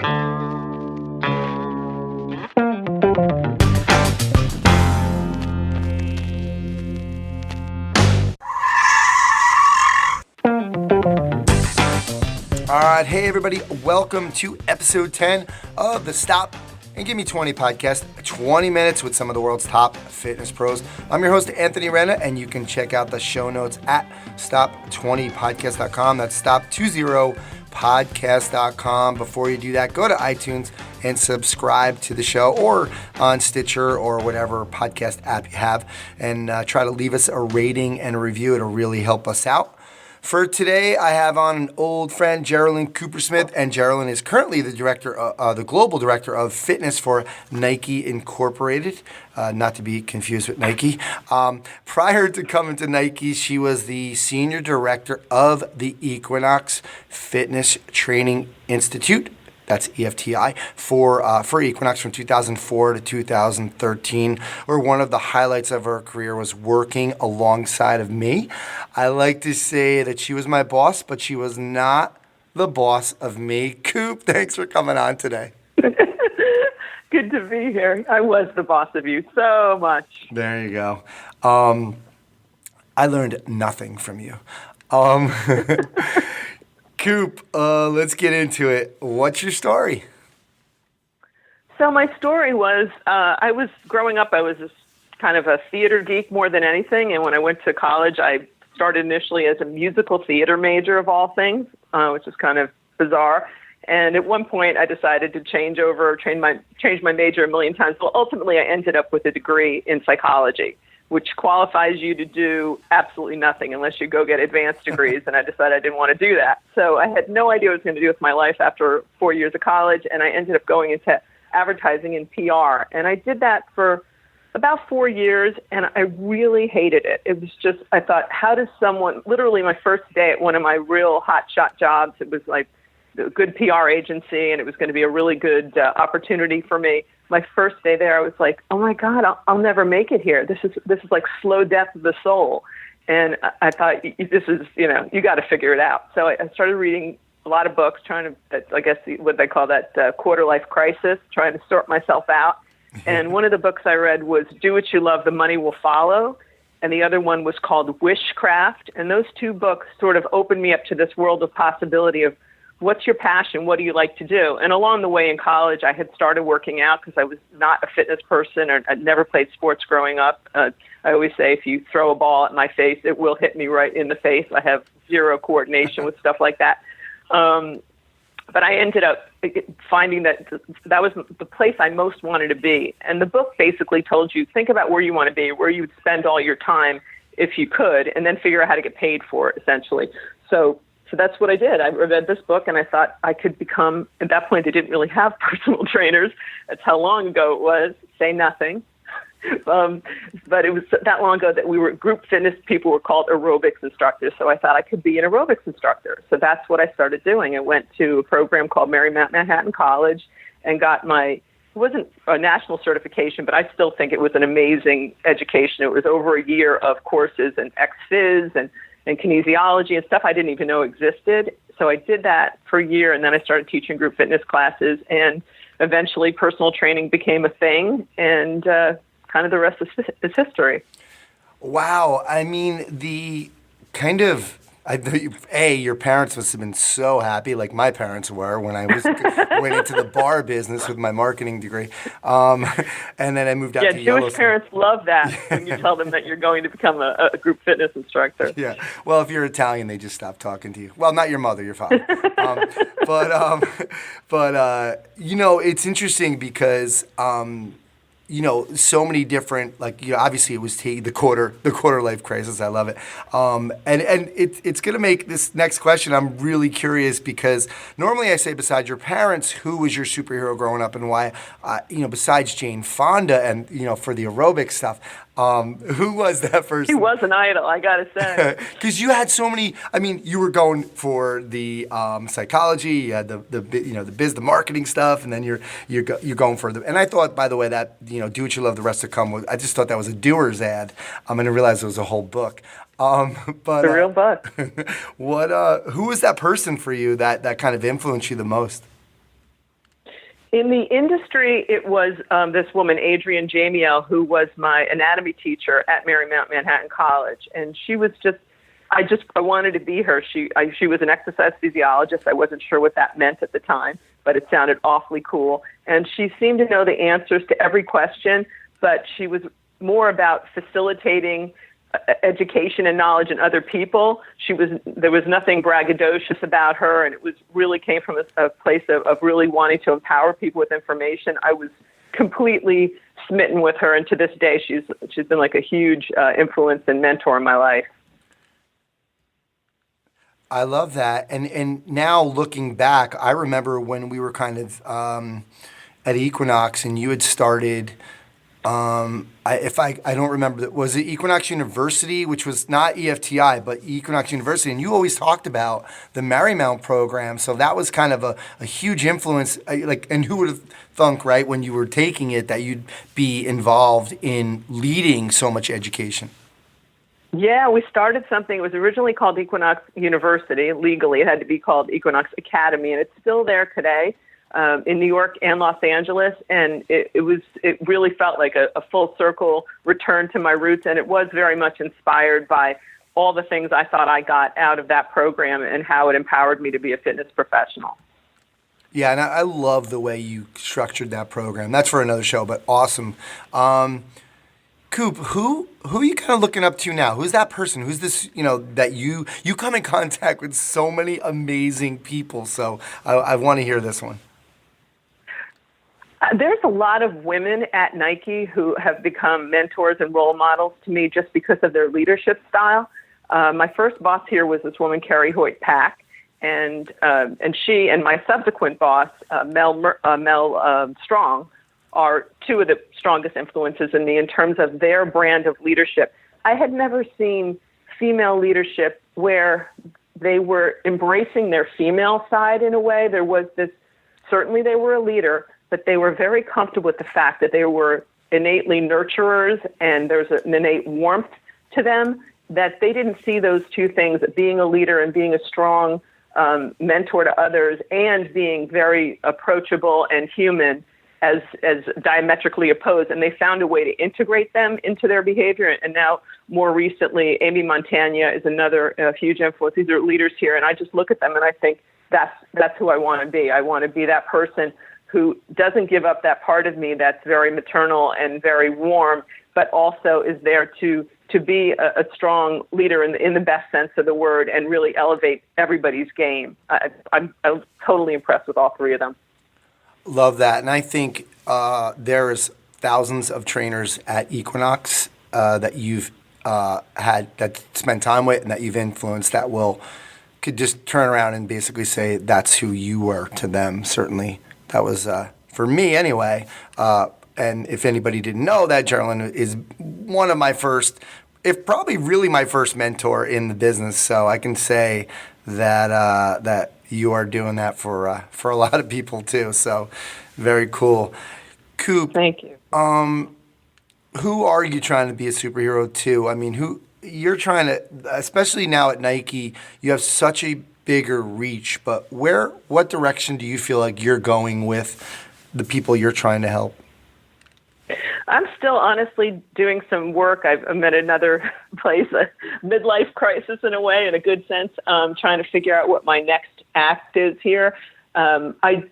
All right, hey everybody, welcome to episode 10 of the Stop and Give Me 20 podcast, 20 minutes with some of the world's top fitness pros. I'm your host, Anthony Renna, and you can check out the show notes at stop20podcast.com. That's stop20podcast.com. Before you do that, go to iTunes and subscribe to the show, or on Stitcher or whatever podcast app you have, and try to leave us a rating and a review. It'll really help us out. For today, I have on an old friend, Geralyn Coopersmith, and Geralyn is currently the global director of fitness for Nike Incorporated, not to be confused with Nike. Prior to coming to Nike, she was the senior director of the Equinox Fitness Training Institute. That's EFTI, for Equinox from 2004 to 2013, where one of the highlights of her career was working alongside of me. I like to say that she was my boss, but she was not the boss of me. Coop, thanks for coming on today. Good to be here. I was the boss of you so much. There you go. I learned nothing from you. Coop, let's get into it. What's your story? So my story was, I was growing up, I was kind of a theater geek more than anything. And when I went to college, I started initially as a musical theater major of all things, which is kind of bizarre. And at one point I decided to change my major a million times. Well, ultimately I ended up with a degree in psychology, which qualifies you to do absolutely nothing unless you go get advanced degrees, and I decided I didn't want to do that. So I had no idea what I was going to do with my life after 4 years of college, and I ended up going into advertising and PR. And I did that for about 4 years, and I really hated it. It was just, I thought, how does someone, literally my first day at one of my real hotshot jobs, it was like a good PR agency, and it was going to be a really good opportunity for me. My first day there, I was like, oh my God, I'll never make it here. This is like slow death of the soul. And I thought, this is, you got to figure it out. So I started reading a lot of books, trying to, I guess what they call that quarter life crisis, trying to sort myself out. And one of the books I read was Do What You Love, The Money Will Follow. And the other one was called Wishcraft. And those two books sort of opened me up to this world of possibility of, what's your passion? What do you like to do? And along the way in college, I had started working out because I was not a fitness person, or I'd never played sports growing up. I always say if you throw a ball at my face, it will hit me right in the face. I have zero coordination with stuff like that. But I ended up finding that that was the place I most wanted to be. And the book basically told you, think about where you want to be, where you would spend all your time if you could, and then figure out how to get paid for it, essentially. So that's what I did. I read this book, and I thought I could become, at that point, they didn't really have personal trainers. That's how long ago it was. Say nothing. But it was that long ago that we were group fitness people were called aerobics instructors. So I thought I could be an aerobics instructor. So that's what I started doing. I went to a program called Marymount Manhattan College and got it wasn't a national certification, but I still think it was an amazing education. It was over a year of courses and ex-phys and kinesiology and stuff I didn't even know existed. So I did that for a year, and then I started teaching group fitness classes, and eventually personal training became a thing, and kind of the rest is history. Wow. I mean, the kind of, your parents must have been so happy, like my parents were when I went into the bar business with my marketing degree. And then I moved out to Yellowstone. Jewish parents love that when you tell them that you're going to become a group fitness instructor. Yeah. Well, if you're Italian, they just stop talking to you. Well, not your mother, your father. It's interesting because so many different, obviously it was the quarter life crisis. I love it. And it's going to make this next question, I'm really curious, because normally I say, besides your parents, who was your superhero growing up, and why, besides Jane Fonda and, for the aerobic stuff, who was that person? He was an idol, I got to say. Because you had so many, you were going for the psychology, you had the marketing stuff, and then you're going for the, and I thought, by the way, that, Do What You Love, The Rest to Come, I just thought that was a doer's ad. I didn't realize it was a whole book. But the real book. Who was that person for you that kind of influenced you the most? In the industry, it was this woman, Adrienne Jamiel, who was my anatomy teacher at Marymount Manhattan College. And she was I wanted to be her. She was an exercise physiologist. I wasn't sure what that meant at the time, but it sounded awfully cool. And she seemed to know the answers to every question, but she was more about facilitating education and knowledge in other people. There was nothing braggadocious about her, and it was really came from a place of really wanting to empower people with information. I was completely smitten with her, and to this day, she's been like a huge influence and mentor in my life. I love that. And now looking back, I remember when we were kind of at Equinox and you had started, I don't remember, was it Equinox University, which was not EFTI, but Equinox University, and you always talked about the Marymount program, so that was kind of a huge influence, and who would have thunk, right, when you were taking it, that you'd be involved in leading so much education? Yeah, we started something. It was originally called Equinox University. Legally, it had to be called Equinox Academy, and it's still there today in New York and Los Angeles. And it really felt like a full circle return to my roots, and it was very much inspired by all the things I thought I got out of that program and how it empowered me to be a fitness professional. Yeah, and I love the way you structured that program. That's for another show, but awesome. Coop, who are you kind of looking up to now? Who's that person? Who's this, that you come in contact with so many amazing people. So I want to hear this one. There's a lot of women at Nike who have become mentors and role models to me just because of their leadership style. My first boss here was this woman, Carrie Hoyt-Pack, and she and my subsequent boss, Mel Strong, are two of the strongest influences in me in terms of their brand of leadership. I had never seen female leadership where they were embracing their female side in a way. There was this, certainly they were a leader, but they were very comfortable with the fact that they were innately nurturers and there's an innate warmth to them, that they didn't see those two things, being a leader and being a strong mentor to others and being very approachable and human, as diametrically opposed, and they found a way to integrate them into their behavior. And now, more recently, Amy Montagna is another huge influence. These are leaders here, and I just look at them and I think that's who I want to be. I want to be that person who doesn't give up that part of me that's very maternal and very warm, but also is there to be a strong leader in the best sense of the word and really elevate everybody's game. I'm totally impressed with all three of them. Love that. And I think there's thousands of trainers at Equinox that you've that spent time with and that you've influenced that could just turn around and basically say that's who you were to them. Certainly that was, for me anyway. And if anybody didn't know that, Geralyn is one of my first, if probably really my first mentor in the business. So I can say that you are doing that for a lot of people too. So very cool. Coop, thank you. Who are you trying to be a superhero to? I mean, who you're trying to, especially now at Nike, you have such a bigger reach, but what direction do you feel like you're going with the people you're trying to help? I'm still honestly doing some work. I'm at another place, a midlife crisis in a way, in a good sense, trying to figure out what my next act is here. I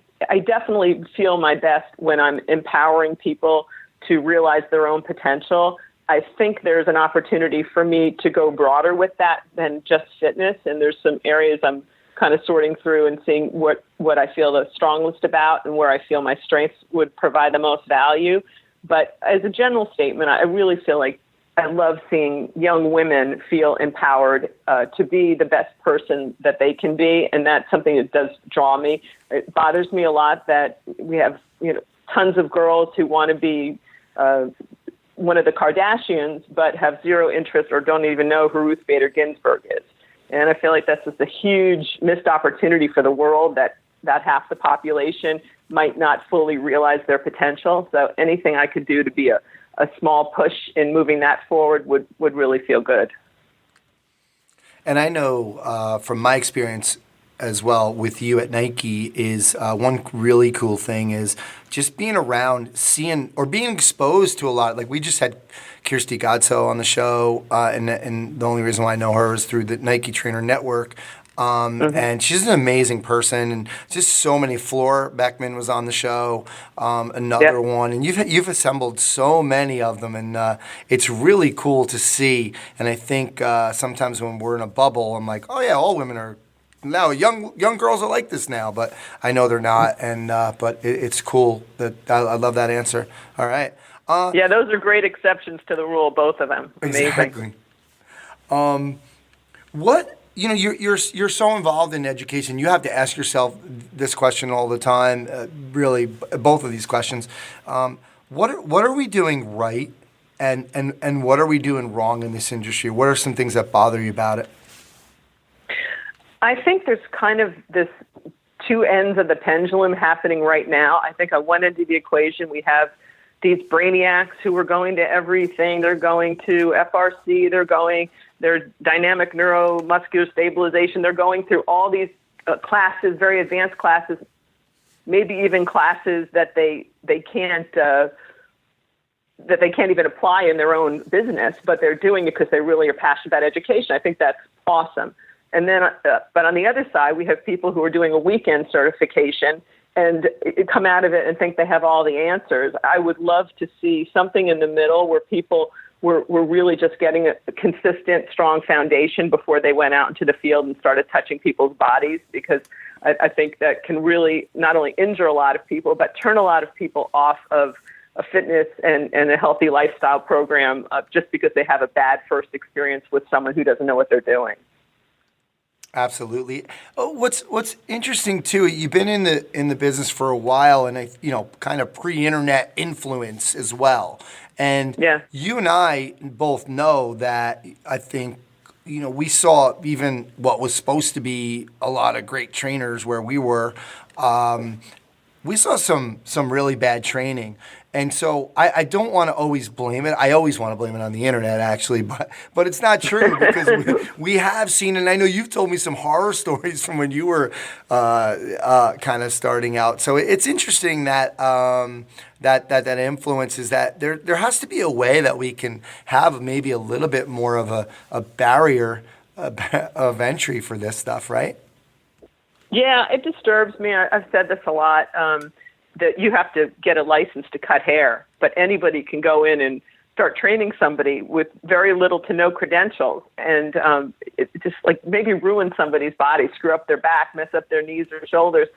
definitely feel my best when I'm empowering people to realize their own potential. I think there's an opportunity for me to go broader with that than just fitness, and there's some areas I'm kind of sorting through and seeing what I feel the strongest about and where I feel my strengths would provide the most value. But as a general statement, I really feel like I love seeing young women feel empowered to be the best person that they can be, and that's something that does draw me. It bothers me a lot that we have tons of girls who want to be one of the Kardashians, but have zero interest or don't even know who Ruth Bader Ginsburg is. And I feel like that's just a huge missed opportunity for the world that half the population might not fully realize their potential. So anything I could do to be a small push in moving that forward would really feel good. And I know from my experience, as well with you at Nike is one really cool thing is just being around, seeing or being exposed to a lot. Like we just had Kirsty Godso on the show, and the only reason why I know her is through the Nike Trainer Network. And she's an amazing person, and just so many. Floor Beckman was on the show, another one, and you've assembled so many of them, and it's really cool to see. And I think sometimes when we're in a bubble, I'm like, oh yeah, all women are now young girls are like this now, but I know they're not, and but it's cool that I love that answer. All right. Yeah, those are great exceptions to the rule, both of them. Amazing. Exactly. You're so involved in education. You have to ask yourself this question all the time. Really, both of these questions. What are we doing right, and what are we doing wrong in this industry? What are some things that bother you about it? I think there's kind of this two ends of the pendulum happening right now. I think on one end of the equation we have these brainiacs who are going to everything. They're going to FRC. They're dynamic neuromuscular stabilization. They're going through all these classes, very advanced classes, maybe even classes that they can't even apply in their own business, but they're doing it because they really are passionate about education. I think that's awesome. And then, but on the other side, we have people who are doing a weekend certification and come out of it and think they have all the answers. I would love to see something in the middle where people were really just getting a consistent, strong foundation before they went out into the field and started touching people's bodies, because I think that can really not only injure a lot of people, but turn a lot of people off of a fitness and a healthy lifestyle program just because they have a bad first experience with someone who doesn't know what they're doing. Absolutely. Oh, what's interesting too, you've been in the business for a while, and kind of pre-internet influence as well. And you and I both know that I think we saw even what was supposed to be a lot of great trainers where we were. We saw some really bad training. And so I don't want to always blame it. I always want to blame it on the internet, actually, but it's not true, because we have seen, and I know you've told me some horror stories from when you were kind of starting out. So it's interesting that that influence is that there has to be a way that we can have maybe a little bit more of a barrier of entry for this stuff, right? Yeah, it disturbs me. I've said this a lot. That you have to get a license to cut hair, but anybody can go in and start training somebody with very little to no credentials, and it just like maybe ruin somebody's body, screw up their back, mess up their knees or shoulders.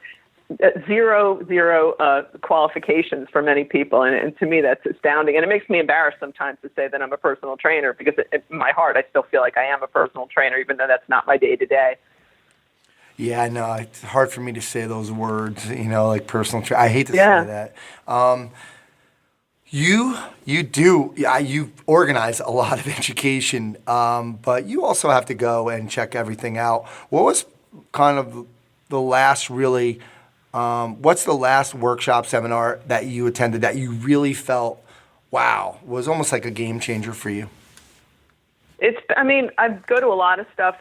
Zero qualifications for many people, and to me that's astounding. And it makes me embarrassed sometimes to say that I'm a personal trainer, because in my heart I still feel like I am a personal trainer, even though that's not my day-to-day. Yeah, no, it's hard for me to say those words, like personal I hate to say that. You organize a lot of education, but you also have to go and check everything out. What was kind of the last really, what's the last workshop seminar that you attended that you really felt, wow, was almost like a game changer for you? I go to a lot of stuff,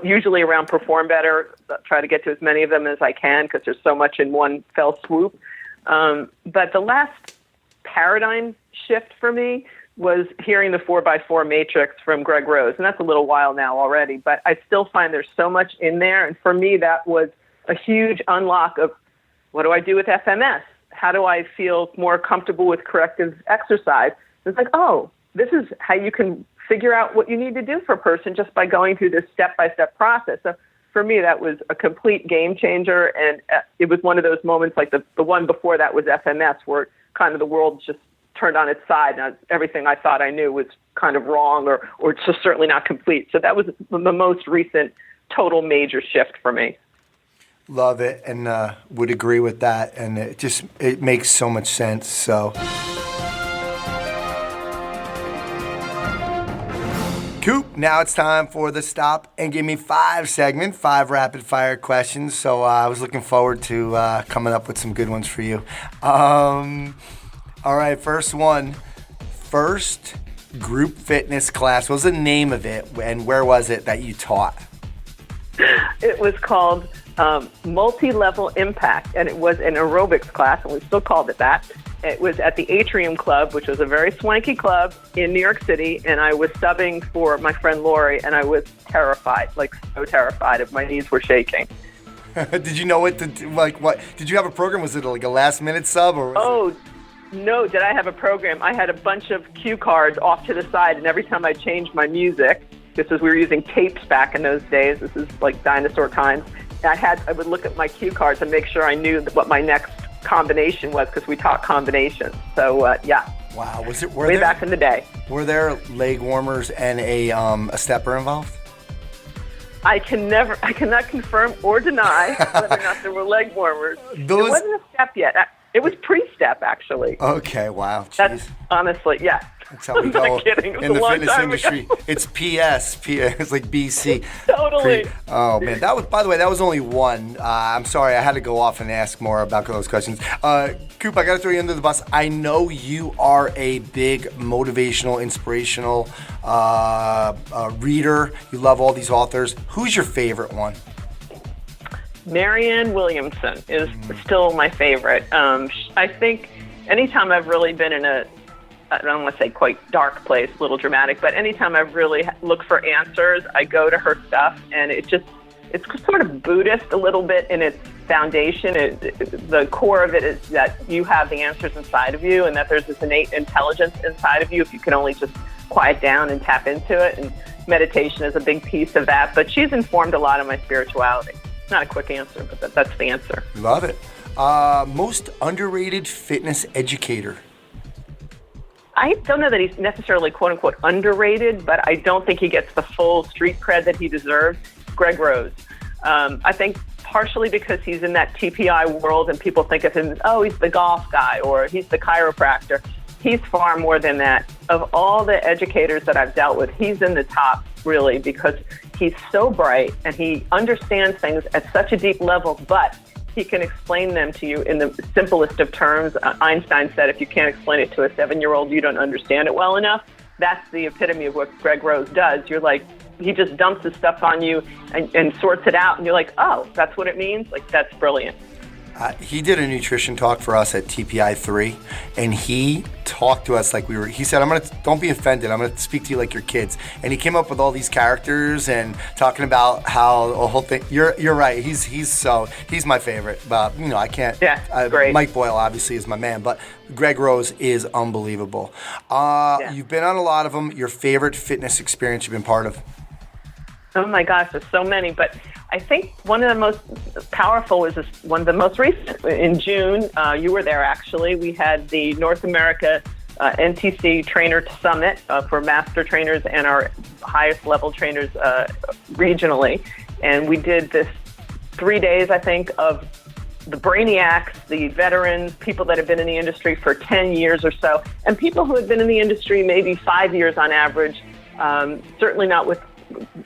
usually around Perform Better. Try to get to as many of them as I can because there's so much in one fell swoop. But the last paradigm shift for me was hearing the 4x4 matrix from Greg Rose. And that's a little while now already, but I still find there's so much in there. And for me, that was a huge unlock of what do I do with FMS? How do I feel more comfortable with corrective exercise? It's like, oh, this is how you can figure out what you need to do for a person just by going through this step-by-step process. So for me, that was a complete game changer, and it was one of those moments like the one before that was FMS, where kind of the world just turned on its side, and everything I thought I knew was kind of wrong or just certainly not complete. So that was the most recent total major shift for me. Love it, and would agree with that, and it makes so much sense. So. Coop, now it's time for the Stop and Give Me 5 segment, 5 rapid-fire questions. So I was looking forward to coming up with some good ones for you. All right, first one. First group fitness class. What was the name of it, and where was it that you taught? It was called Multilevel Impact, and it was an aerobics class, and we still called it that. It was at the Atrium Club, which was a very swanky club in New York City, and I was subbing for my friend Lori, and I was terrified, like so terrified. My knees were shaking. Did you know what what? Did you have a program? Was it like a last-minute sub? Or No, did I have a program? I had a bunch of cue cards off to the side, and every time I changed my music, we were using tapes back in those days. This is like dinosaur times. I would look at my cue cards and make sure I knew what my next combination was, because we taught combinations. So yeah. Wow, way back in the day. Were there leg warmers and a stepper involved? I cannot confirm or deny whether or not there were leg warmers. It wasn't a step yet. It was pre-step, actually. Okay, wow. Jeez. That's honestly, yeah. That's how we go I'm not kidding. It was in the a long fitness time industry. ago. It's PS. It's like BC. Totally. Oh man, by the way, that was only one. I'm sorry, I had to go off and ask more about those questions. Coop, I got to throw you under the bus. I know you are a big motivational, inspirational reader. You love all these authors. Who's your favorite one? Marianne Williamson is still my favorite. I think anytime I've really been in I don't want to say quite dark place, a little dramatic, but anytime I've really looked for answers, I go to her stuff, and it's sort of Buddhist a little bit in its foundation. The core of it is that you have the answers inside of you, and that there's this innate intelligence inside of you if you can only just quiet down and tap into it. And meditation is a big piece of that, but she's informed a lot of my spirituality. Not a quick answer, but that's the answer. Love it. Most underrated fitness educator? I don't know that he's necessarily quote-unquote underrated, but I don't think he gets the full street cred that he deserves. Greg Rose. I think partially because he's in that TPI world and people think of him as, oh, he's the golf guy or he's the chiropractor. He's far more than that. Of all the educators that I've dealt with, he's in the top, really, because he's so bright and he understands things at such a deep level, but he can explain them to you in the simplest of terms. Einstein said, if you can't explain it to a 7-year-old, you don't understand it well enough. That's the epitome of what Greg Rose does. You're like, he just dumps his stuff on you and sorts it out, and you're like, oh, that's what it means? Like, that's brilliant. He did a nutrition talk for us at TPI 3, and he talked to us like he said, don't be offended, I'm going to speak to you like your kids. And he came up with all these characters and talking about how the whole thing, you're right, he's my favorite. But, I can't, great. Mike Boyle obviously is my man, but Greg Rose is unbelievable. You've been on a lot of them. Your favorite fitness experience you've been part of? Oh my gosh, there's so many, but I think one of the most powerful was one of the most recent. In June, you were there actually. We had the North America NTC Trainer Summit for master trainers and our highest level trainers regionally. And we did this 3 days, I think, of the brainiacs, the veterans, people that have been in the industry for 10 years or so, and people who have been in the industry maybe 5 years on average, certainly not with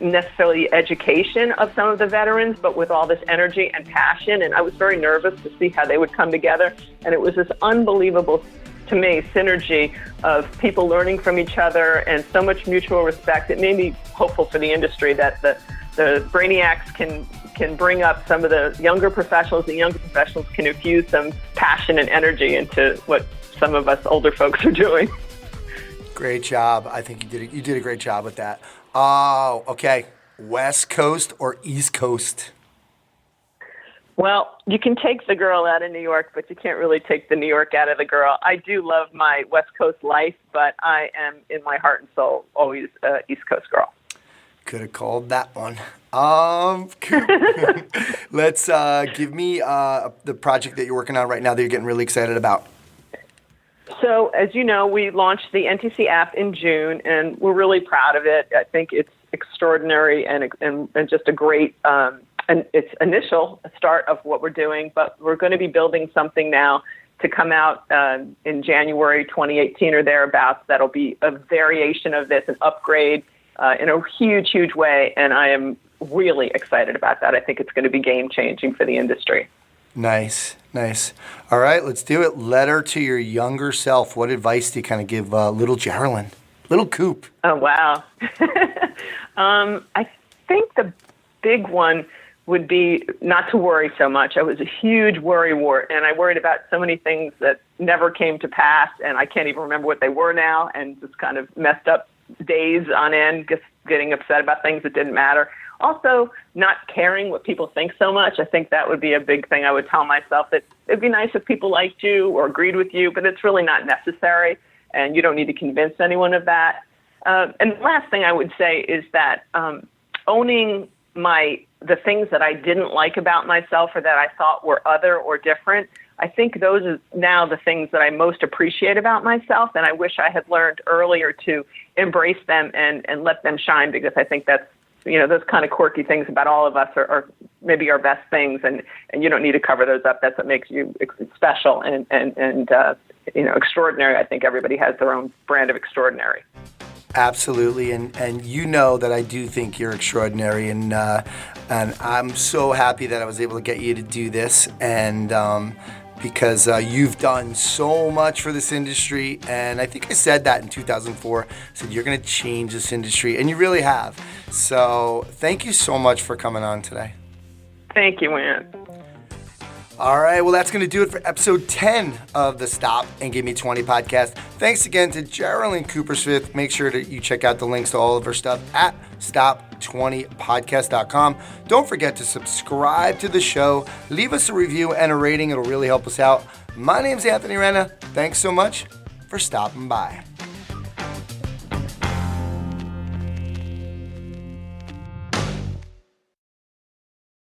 necessarily education of some of the veterans, but with all this energy and passion. And I was very nervous to see how they would come together. And it was this unbelievable, to me, synergy of people learning from each other and so much mutual respect. It made me hopeful for the industry that the brainiacs can bring up some of the younger professionals. The younger professionals can infuse some passion and energy into what some of us older folks are doing. Great job. I think you did a great job with that. Oh, okay. West Coast or East Coast? Well, you can take the girl out of New York, but you can't really take the New York out of the girl. I do love my West Coast life, but I am, in my heart and soul, always an East Coast girl. Could have called that one. Let's give me the project that you're working on right now that you're getting really excited about. So, as you know, we launched the NTC app in June, and we're really proud of it. I think it's extraordinary and just a great and it's initial start of what we're doing. But we're going to be building something now to come out in January 2018 or thereabouts. That'll be a variation of this, an upgrade in a huge, huge way. And I am really excited about that. I think it's going to be game-changing for the industry. Nice. All right, let's do it. Letter to your younger self. What advice do you kind of give little Geralyn, little Coop? Oh, wow. I think the big one would be not to worry so much. I was a huge worrywart, and I worried about so many things that never came to pass, and I can't even remember what they were now, and just kind of messed up days on end, just getting upset about things that didn't matter. Also, not caring what people think so much. I think that would be a big thing. I would tell myself that it'd be nice if people liked you or agreed with you, but it's really not necessary, and you don't need to convince anyone of that. And the last thing I would say is that owning the things that I didn't like about myself or that I thought were other or different, I think those are now the things that I most appreciate about myself, and I wish I had learned earlier to embrace them and let them shine, because I think that's, those kind of quirky things about all of us are maybe our best things, and you don't need to cover those up. That's what makes you special and extraordinary. I think everybody has their own brand of extraordinary. Absolutely, and you know that I do think you're extraordinary, and I'm so happy that I was able to get you to do this, and because you've done so much for this industry, and I think I said that in 2004. I said you're going to change this industry, and you really have. So thank you so much for coming on today. Thank you, Ann. All right, well, that's going to do it for episode 10 of the Stop and Give Me 20 podcast. Thanks again to Geralyn Coopersmith. Make sure that you check out the links to all of her stuff at stop20podcast.com. Don't forget to subscribe to the show. Leave us a review and a rating. It'll really help us out. My name's Anthony Renna. Thanks so much for stopping by.